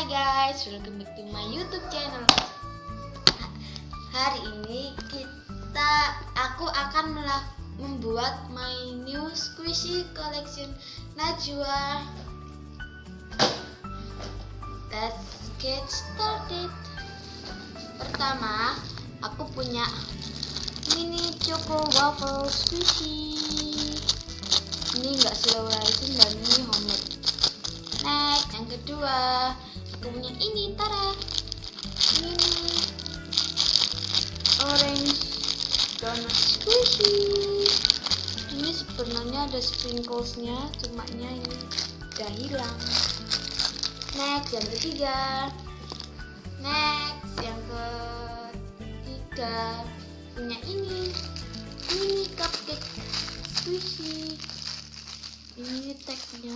Hai guys, welcome back to my YouTube channel. Hari ini aku akan membuat my new squishy collection Najwa. Let's get started. Pertama, aku punya mini choco waffle squishy. Ini enggak slow rising dan ini homemade. Next, yang kedua, aku punya ini, tada, ini orange donut squishy. Ini sebenarnya ada sprinklesnya, cuma ini udah hilang. Next, yang ketiga. Next, yang ketiga punya ini mini cupcake squishy. Ini tagnya.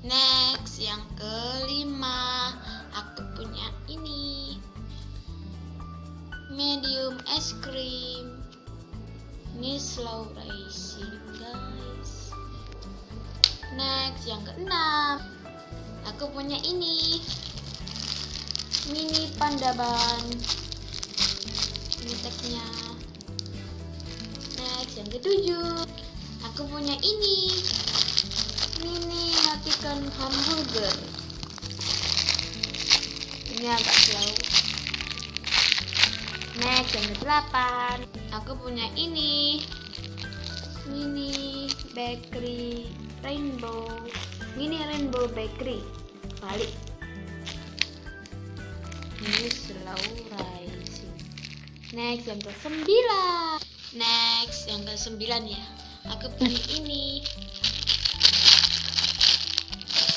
Next, yang kelima, aku punya ini medium es krim. Ini slow rising, guys. Next, yang keenam, aku punya ini mini panda bun. Ini tagnya. Next, yang ketujuh, aku punya ini mini matikan hamburger. Ini agak slow. Next, yang ke-8, aku punya ini mini bakery rainbow. Mini rainbow bakery. Balik. Ini slow rising. Next, yang ke-9. Next, yang ke-9 ya. Aku punya ini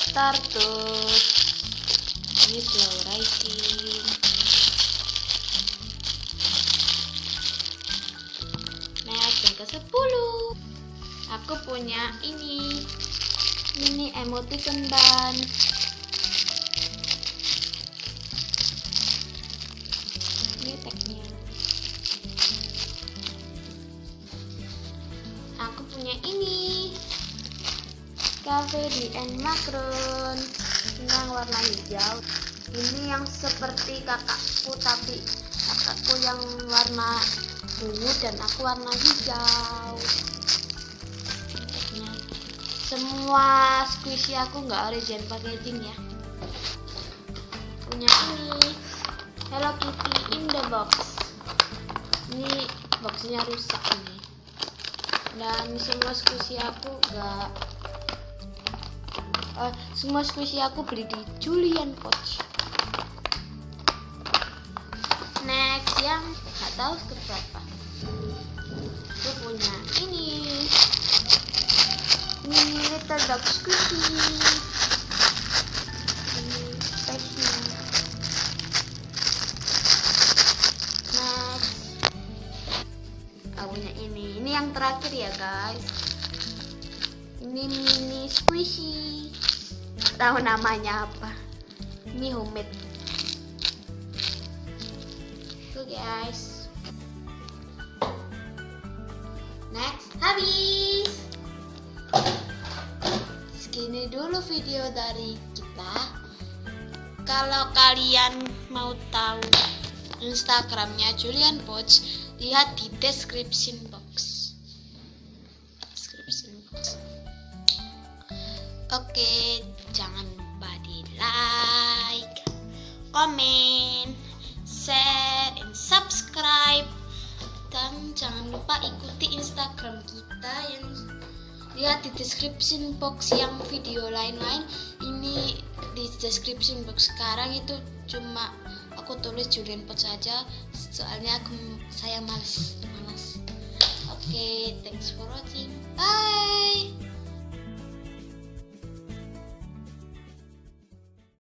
Stardust. Ini slow rising. Next, yang ke-10, aku punya ini mini emoticon bun. Ini tagnya. Aku punya ini Cafe di Macron yang warna hijau. Ini yang seperti kakakku, tapi kakakku yang warna ungu dan aku warna hijau. Semua squishy aku nggak original packaging ya. Punya ini Hello Kitty in the box. Ini boxnya rusak ini. Dan semua squishy aku semua squishy aku beli di Julian Poch. Next, yang nggak tahu keberapa, aku punya ini mini little dog squishy. Ini tagnya. Next, aku punya ini yang terakhir ya guys. Ini mini squishy. Tahu namanya apa? Ini homemade. Tuh guys. Next, habis. Segini dulu video dari kita. Kalau kalian mau tahu Instagramnya Julian Poch, lihat di description box. Oke, jangan lupa di like, comment, share, and subscribe. Dan jangan lupa ikuti Instagram kita yang lihat di description box yang video lain-lain. Ini di description box sekarang itu cuma aku tulis Julian Poch saja, soalnya saya malas. Oke, thanks for watching. Bye.